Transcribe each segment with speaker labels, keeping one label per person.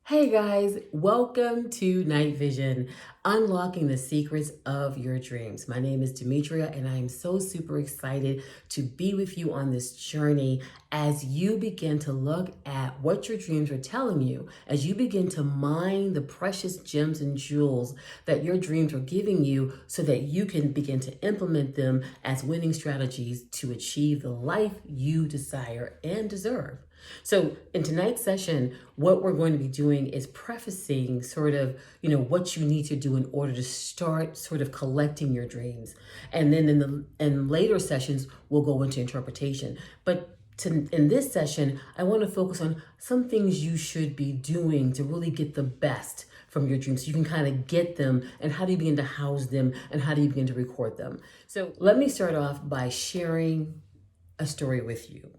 Speaker 1: Hey guys, welcome to NightVision, unlocking the secrets of your dreams. My name is Demetria, and I am so super excited to be with you on this journey as you begin to look at what your dreams are telling you, as you begin to mine the precious gems and jewels that your dreams are giving you so that you can begin to implement them as winning strategies to achieve the life you desire and deserve. So in tonight's session, what we're going to be doing is prefacing what you need to do in order to start sort of collecting your dreams. And then in later sessions, we'll go into interpretation. But in this session, I want to focus on some things you should be doing to really get the best from your dreams so you can kind of get them, and how do you begin to house them, and how do you begin to record them. So let me start off by sharing a story with you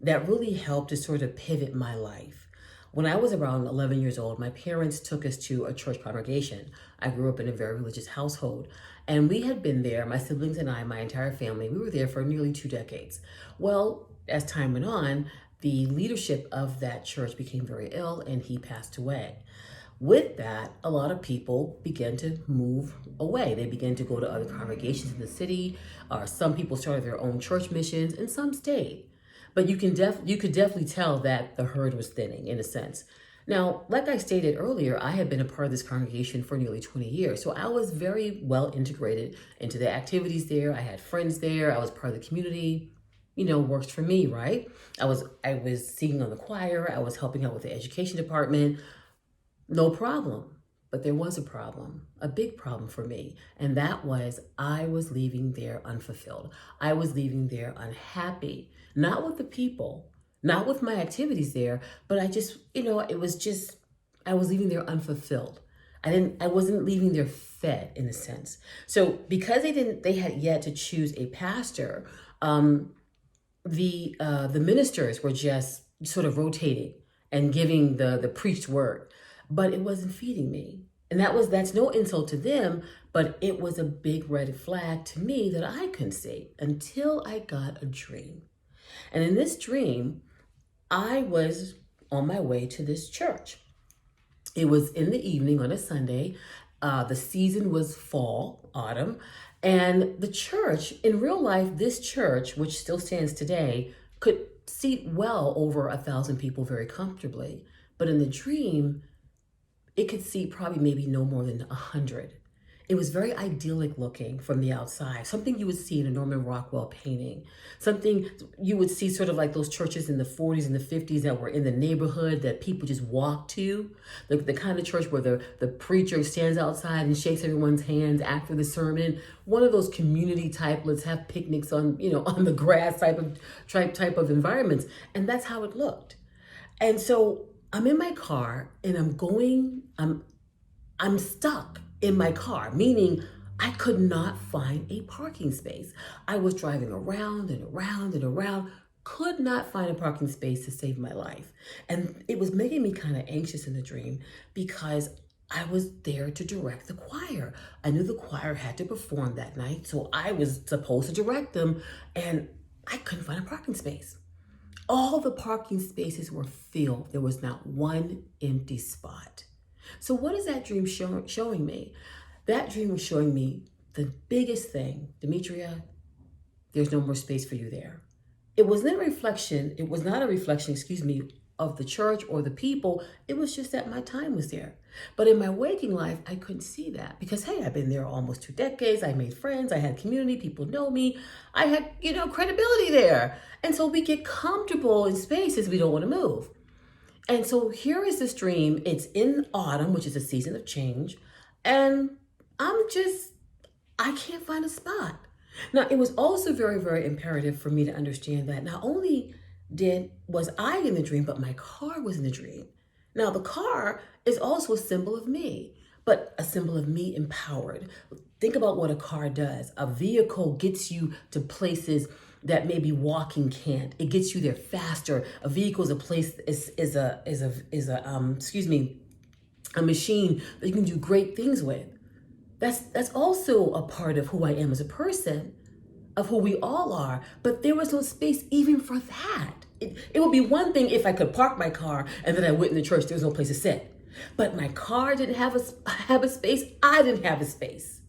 Speaker 1: that really helped to sort of pivot my life. When I was around 11 years old, my parents took us to a church congregation. I grew up in a very religious household, and we had been there, my siblings and I, my entire family, we were there for nearly 2 decades. Well, as time went on, the leadership of that church became very ill and he passed away. With that, a lot of people began to move away. They began to go to other congregations in the city, or some people started their own church missions, and some stayed. But you could definitely tell that the herd was thinning in a sense. Now, like I stated earlier, I had been a part of this congregation for nearly 20 years. So I was very well integrated into the activities there. I had friends there. I was part of the community. Worked for me, right? I was singing on the choir. I was helping out with the education department. No problem. But there was a problem, a big problem for me. And that was I was leaving there unfulfilled. I was leaving there unhappy, not with the people, not with my activities there, but I was leaving there unfulfilled. I wasn't leaving there fed in a sense. So because they had yet to choose a pastor, the ministers were just sort of rotating and giving the preached word, but it wasn't feeding me. And that's no insult to them, but it was a big red flag to me that I couldn't see until I got a dream. And in this dream, I was on my way to this church. It was in the evening on a Sunday. The season was fall, autumn, and the church, in real life, this church, which still stands today, could seat well over 1,000 people very comfortably. But in the dream, it could seat probably maybe no more than 100. It was very idyllic looking from the outside, something you would see in a Norman Rockwell painting, something you would see sort of like those churches in the 40s and the 50s that were in the neighborhood that people just walk to, the kind of church where the preacher stands outside and shakes everyone's hands after the sermon, one of those community type, let's have picnics on the grass type of environments. And that's how it looked. And so I'm in my car and I'm stuck in my car, meaning I could not find a parking space. I was driving around and around and around, could not find a parking space to save my life. And it was making me kind of anxious in the dream because I was there to direct the choir. I knew the choir had to perform that night, so I was supposed to direct them, and I couldn't find a parking space. All the parking spaces were filled. There was not one empty spot. So what is that dream showing me? That dream was showing me the biggest thing. Demetria, there's no more space for you there. It was not a reflection, of the church or the people. It was just that my time was there. But in my waking life, I couldn't see that because, hey, I've been there almost 2 decades. I made friends. I had community. People know me. I had, credibility there. And so we get comfortable in spaces we don't want to move. And so here is this dream. It's in autumn, which is a season of change. And I can't find a spot. Now, it was also very, very imperative for me to understand that not only was I in the dream, but my car was in the dream. Now, the car is also a symbol of me, but a symbol of me empowered. Think about what a car does. A vehicle gets you to places that maybe walking can't. It gets you there faster. A vehicle is a machine that you can do great things with. That's also a part of who I am as a person, of who we all are. But there was no space even for that. It would be one thing if I could park my car and then I went in the church, there was no place to sit. But my car didn't have a space. I didn't have a space.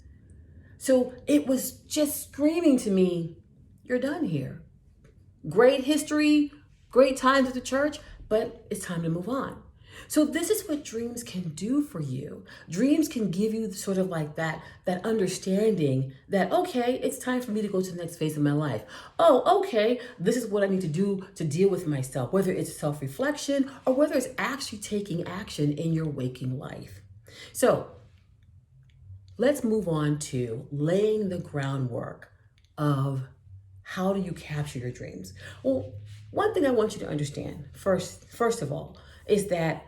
Speaker 1: So it was just screaming to me, you're done here. Great history, great times at the church, but it's time to move on. So this is what dreams can do for you. Dreams can give you sort of like that understanding that, okay, it's time for me to go to the next phase of my life. Oh, okay, this is what I need to do to deal with myself, whether it's self-reflection or whether it's actually taking action in your waking life. So let's move on to laying the groundwork of how do you capture your dreams. Well, one thing I want you to understand first of all, is that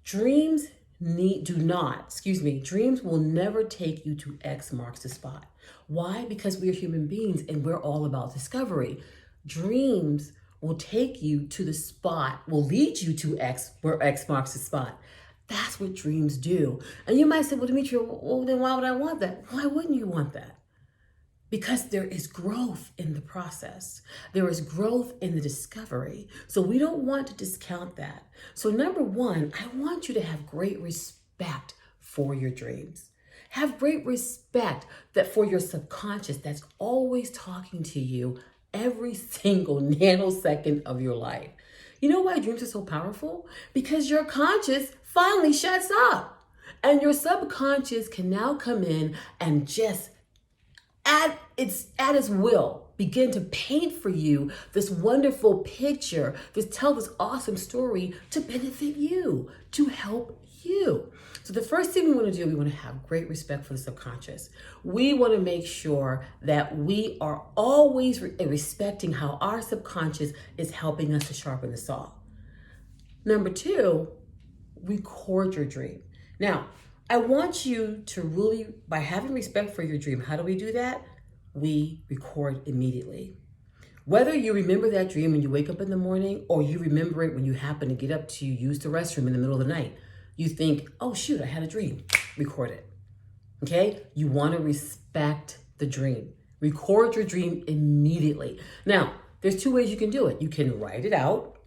Speaker 1: dreams will never take you to X marks the spot. Why? Because we're human beings and we're all about discovery. Dreams will take you to the spot, will lead you to X, where X marks the spot. That's what dreams do. And you might say, well, Demetria, well, then why would I want that? Why wouldn't you want that? Because there is growth in the process. There is growth in the discovery. So we don't want to discount that. So number one, I want you to have great respect for your dreams. Have great respect that for your subconscious that's always talking to you every single nanosecond of your life. You know why dreams are so powerful? Because your conscious finally shuts up. And your subconscious can now come in and just at its will, begin to paint for you this wonderful picture, tell this awesome story to benefit you, to help you. So the first thing we want to do, we want to have great respect for the subconscious. We want to make sure that we are always respecting how our subconscious is helping us to sharpen the saw. Number two, record your dream. Now, I want you to really, by having respect for your dream, how do we do that? We record immediately. Whether you remember that dream when you wake up in the morning or you remember it when you happen to get up to use the restroom in the middle of the night, you think, oh shoot, I had a dream. Record it. Okay? You want to respect the dream. Record your dream immediately. Now, there's two ways you can do it. You can write it out,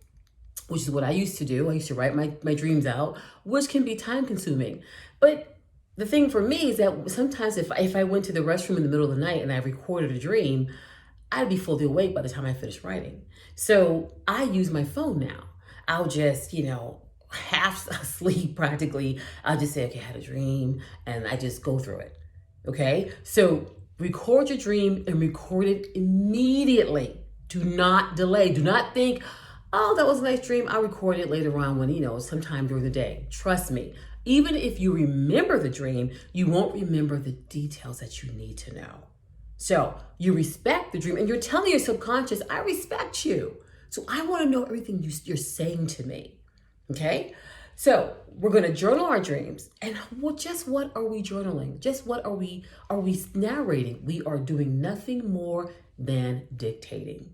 Speaker 1: which is what I used to do. I used to write my dreams out, which can be time consuming. But the thing for me is that sometimes if I went to the restroom in the middle of the night and I recorded a dream, I'd be fully awake by the time I finished writing. So I use my phone now. I'll just, half asleep practically. I'll just say, okay, I had a dream, and I just go through it. Okay? So record your dream and record it immediately. Do not delay. Do not think, oh, that was a nice dream. I'll record it later on when, sometime during the day. Trust me. Even if you remember the dream, you won't remember the details that you need to know. So you respect the dream and you're telling your subconscious, I respect you. So I want to know everything you're saying to me. Okay? So we're going to journal our dreams. And just what are we journaling? Just what are we narrating? We are doing nothing more than dictating.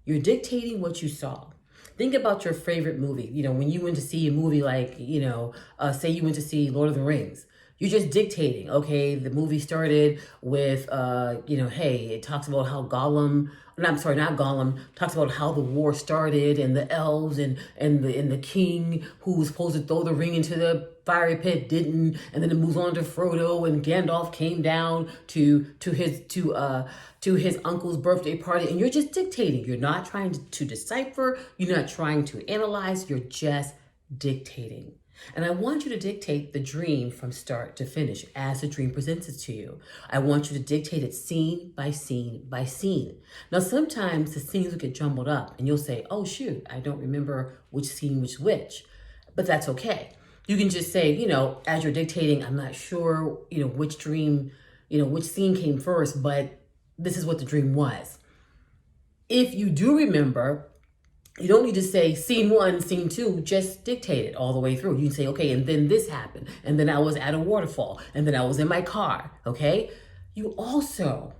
Speaker 1: You're dictating what you saw. Think about your favorite movie. When you went to see a movie like, say you went to see Lord of the Rings. You're just dictating. Okay, the movie started with, hey, it talks about how not Gollum, talks about how the war started and the elves and the king who was supposed to throw the ring into the fiery pit didn't, and then it moves on to Frodo and Gandalf came down to his uncle's birthday party, and you're just dictating. You're not trying to decipher, you're not trying to analyze, you're just dictating. And I want you to dictate the dream from start to finish as the dream presents it to you. I want you to dictate it scene by scene by scene. Now, sometimes the scenes will get jumbled up and you'll say, oh, shoot, I don't remember which scene was which. But that's okay. You can just say, as you're dictating, I'm not sure, which dream, which scene came first, but this is what the dream was. If you do remember, you don't need to say scene one, scene two, just dictate it all the way through. You can say, okay, and then this happened, and then I was at a waterfall, and then I was in my car, okay? You also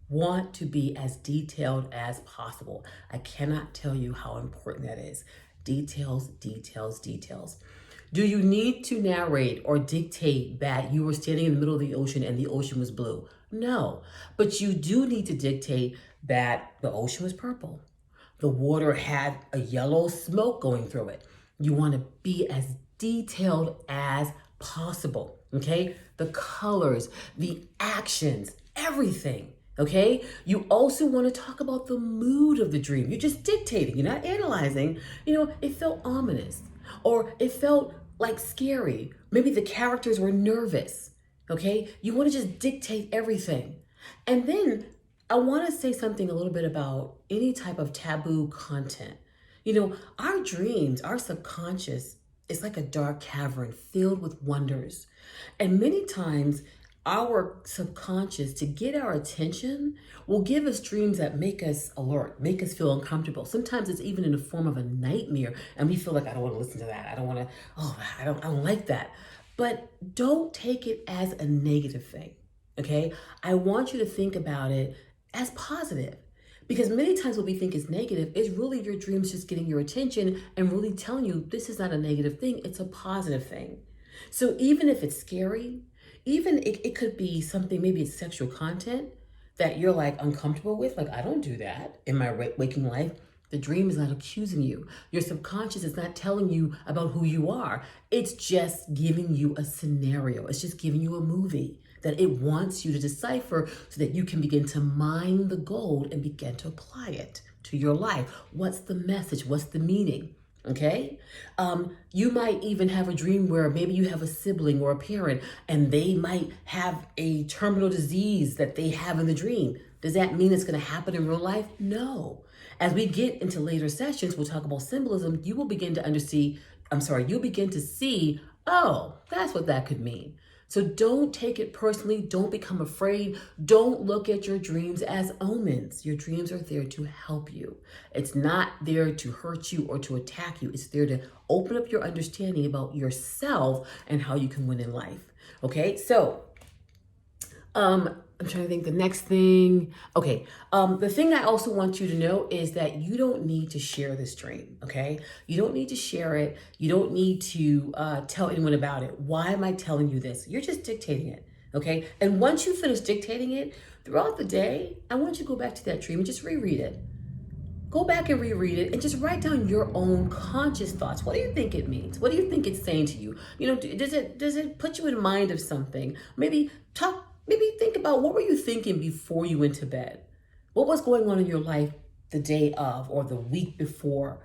Speaker 1: want to be as detailed as possible. I cannot tell you how important that is. Details, details, details. Do you need to narrate or dictate that you were standing in the middle of the ocean and the ocean was blue? No, but you do need to dictate that the ocean was purple. The water had a yellow smoke going through it. You want to be as detailed as possible, okay? The colors, the actions, everything, okay? You also want to talk about the mood of the dream. You're just dictating, you're not analyzing. It felt ominous, or it felt like scary. Maybe the characters were nervous, okay? You want to just dictate everything. And then I want to say something a little bit about any type of taboo content. Our dreams, our subconscious, is like a dark cavern filled with wonders. And many times, our subconscious, to get our attention, will give us dreams that make us alert, make us feel uncomfortable. Sometimes it's even in the form of a nightmare, and we feel like, I don't want to listen to that. I don't want to, I don't like that. But don't take it as a negative thing, okay? I want you to think about it as positive. Because many times what we think is negative is really your dreams just getting your attention and really telling you this is not a negative thing, it's a positive thing. So even if it's scary, even it could be something, maybe it's sexual content that you're like uncomfortable with, like I don't do that in my waking life. The dream is not accusing you. Your subconscious is not telling you about who you are. It's just giving you a scenario. It's just giving you a movie that it wants you to decipher so that you can begin to mine the gold and begin to apply it to your life. What's the message? What's the meaning? Okay? You might even have a dream where maybe you have a sibling or a parent and they might have a terminal disease that they have in the dream. Does that mean it's going to happen in real life? No. As we get into later sessions, we'll talk about symbolism. You will begin to you'll begin to see, oh, that's what that could mean. So don't take it personally. Don't become afraid. Don't look at your dreams as omens. Your dreams are there to help you. It's not there to hurt you or to attack you. It's there to open up your understanding about yourself and how you can win in life. Okay, so I'm trying to think the next thing. Okay. The thing I also want you to know is that you don't need to share this dream. Okay. You don't need to share it. You don't need to tell anyone about it. Why am I telling you this? You're just dictating it. Okay. And once you finish dictating it throughout the day, I want you to go back to that dream and just reread it. Go back and reread it and just write down your own conscious thoughts. What do you think it means? What do you think it's saying to you? Does it put you in mind of something? Maybe think about, what were you thinking before you went to bed? What was going on in your life the day of or the week before?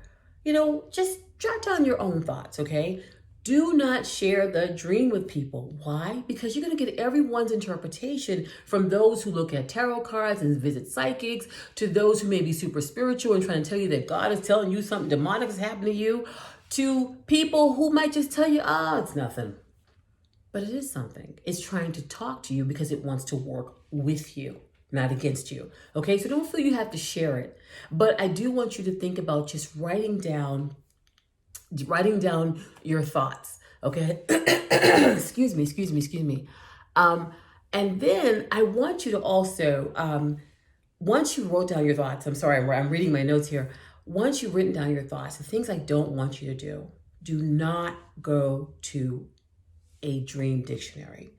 Speaker 1: Just jot down your own thoughts, okay? Do not share the dream with people. Why? Because you're going to get everyone's interpretation, from those who look at tarot cards and visit psychics, to those who may be super spiritual and trying to tell you that God is telling you something demonic is happening to you, to people who might just tell you, it's nothing. But it is something. It's trying to talk to you because it wants to work with you, not against you. Okay, so don't feel you have to share it. But I do want you to think about just writing down your thoughts. Okay, excuse me. And then I want you to also, once you wrote down your thoughts, I'm reading my notes here. Once you've written down your thoughts, the things I don't want you to do not go to a dream dictionary.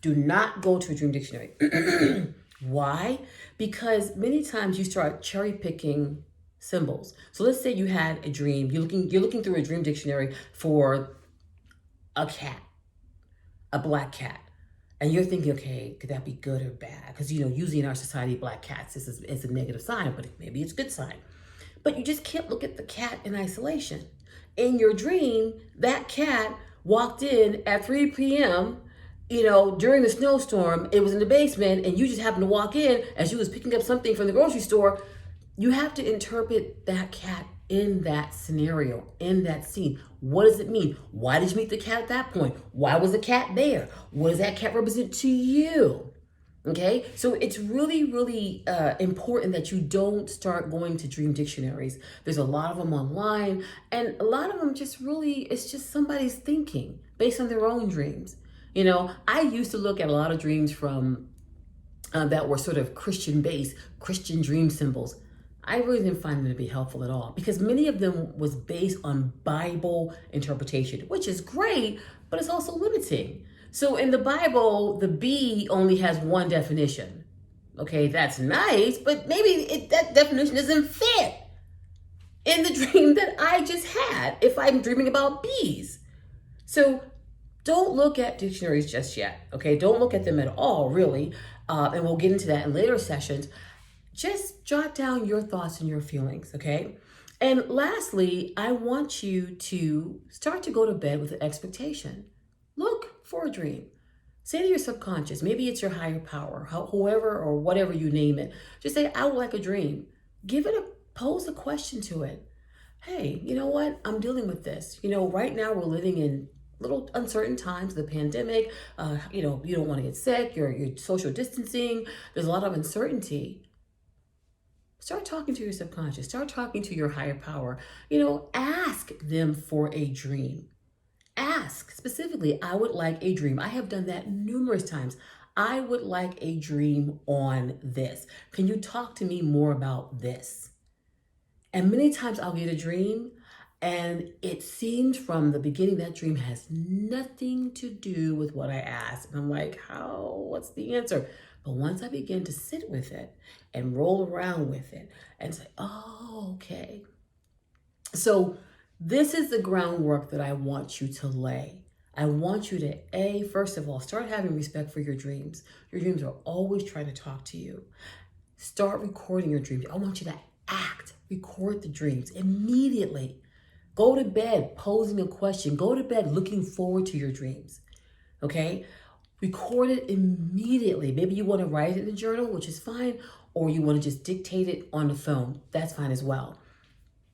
Speaker 1: Do not go to a dream dictionary. Why? Because many times you start cherry picking symbols. So let's say you had a dream. You're looking through a dream dictionary for a cat, a black cat, and you're thinking, okay, could that be good or bad? Because usually in our society, black cats is a negative sign, but maybe it's a good sign. But you just can't look at the cat in isolation. In your dream, that cat walked in at 3 p.m., during the snowstorm. It was in the basement, and you just happened to walk in as you was picking up something from the grocery store. You have to interpret that cat in that scenario, in that scene. What does it mean? Why did you meet the cat at that point? Why was the cat there? What does that cat represent to you? Okay, so it's really, really important that you don't start going to dream dictionaries. There's a lot of them online, and a lot of them it's just somebody's thinking based on their own dreams. I used to look at a lot of dreams from that were sort of Christian-based, Christian dream symbols. I really didn't find them to be helpful at all, because many of them was based on Bible interpretation, which is great, but it's also limiting. So in the Bible, the bee only has one definition. Okay, that's nice, but maybe that definition doesn't fit in the dream that I just had if I'm dreaming about bees. So don't look at dictionaries just yet, okay? Don't look at them at all, really. And we'll get into that in later sessions. Just jot down your thoughts and your feelings, okay? And lastly, I want you to start to go to bed with an expectation. Look for a dream. Say to your subconscious, maybe it's your higher power, whoever or whatever you name it. Just say, I would like a dream. Pose a question to it. Hey, you know what? I'm dealing with this. Right now we're living in little uncertain times, the pandemic. You don't want to get sick. You're social distancing. There's a lot of uncertainty. Start talking to your subconscious. Start talking to your higher power. Ask them for a dream. Ask specifically, I would like a dream. I have done that numerous times. I would like a dream on this. Can you talk to me more about this? And many times I'll get a dream and it seems from the beginning that dream has nothing to do with what I asked. And I'm like, what's the answer? But once I begin to sit with it and roll around with it and say, oh, okay. So this is the groundwork that I want you to lay. I want you to, first of all, start having respect for your dreams. Your dreams are always trying to talk to you. Start recording your dreams. I want you to record the dreams immediately. Go to bed posing a question. Go to bed looking forward to your dreams. Okay? Record it immediately. Maybe you want to write it in a journal, which is fine, or you want to just dictate it on the phone. That's fine as well.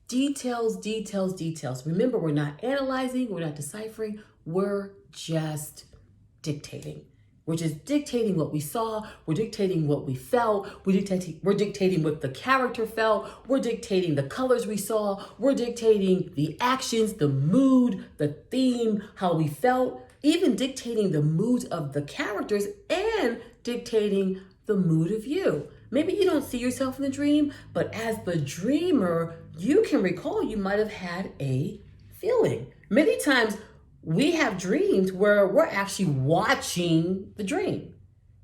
Speaker 1: Details, details, details. Remember, we're not analyzing, we're not deciphering, we're just dictating. We're just dictating what we saw, we're dictating what we felt, we're dictating what the character felt, we're dictating the colors we saw, we're dictating the actions, the mood, the theme, how we felt, even dictating the moods of the characters and dictating the mood of you. Maybe you don't see yourself in the dream, but as the dreamer, you can recall you might have had a feeling. Many times we have dreams where we're actually watching the dream.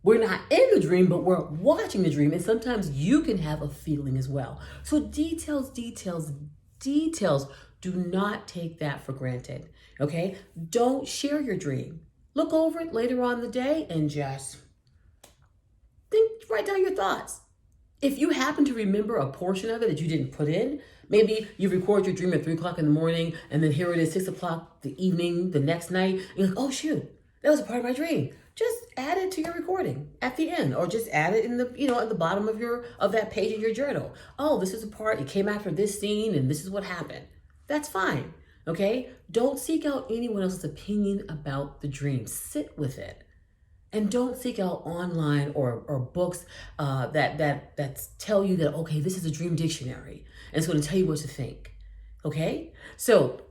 Speaker 1: We're not in the dream, but we're watching the dream. And sometimes you can have a feeling as well. So details, details, details. Do not take that for granted, okay? Don't share your dream. Look over it later on in the day and just write down your thoughts. If you happen to remember a portion of it that you didn't put in, maybe you record your dream at 3 o'clock in the morning and then here it is 6 o'clock the evening, the next night. And you're like, oh shoot, that was a part of my dream. Just add it to your recording at the end, or just add it in the, at the bottom of that page in your journal. Oh, this is a part, it came after this scene and this is what happened. That's fine, okay? Don't seek out anyone else's opinion about the dream. Sit with it. And don't seek out online or books that tell you that, okay, this is a dream dictionary. And it's going to tell you what to think. Okay? So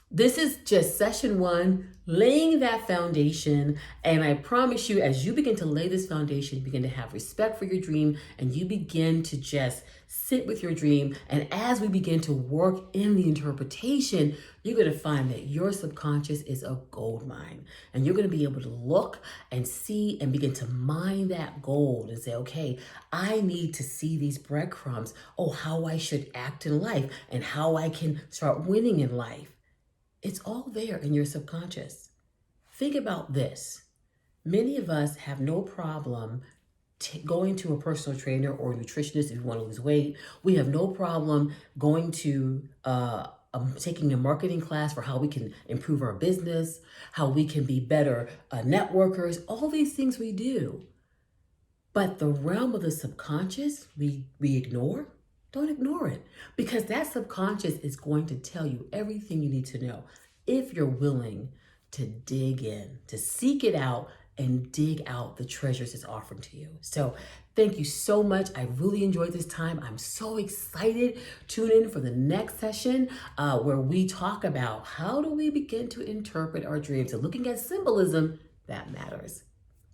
Speaker 1: this is just session 1, laying that foundation. And I promise you, as you begin to lay this foundation, you begin to have respect for your dream and you begin to just sit with your dream. And as we begin to work in the interpretation, you're going to find that your subconscious is a gold mine. And you're going to be able to look and see and begin to mine that gold and say, okay, I need to see these breadcrumbs. Oh, how I should act in life and how I can start winning in life. It's all there in your subconscious. Think about this. Many of us have no problem going to a personal trainer or nutritionist if you want to lose weight. We have no problem going to taking a marketing class for how we can improve our business, how we can be better networkers, all these things we do. But the realm of the subconscious, we ignore. Don't ignore it, because that subconscious is going to tell you everything you need to know if you're willing to dig in, to seek it out and dig out the treasures it's offering to you. So thank you so much. I really enjoyed this time. I'm so excited. Tune in for the next session where we talk about how do we begin to interpret our dreams and looking at symbolism that matters.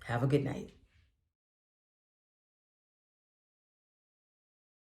Speaker 1: Have a good night.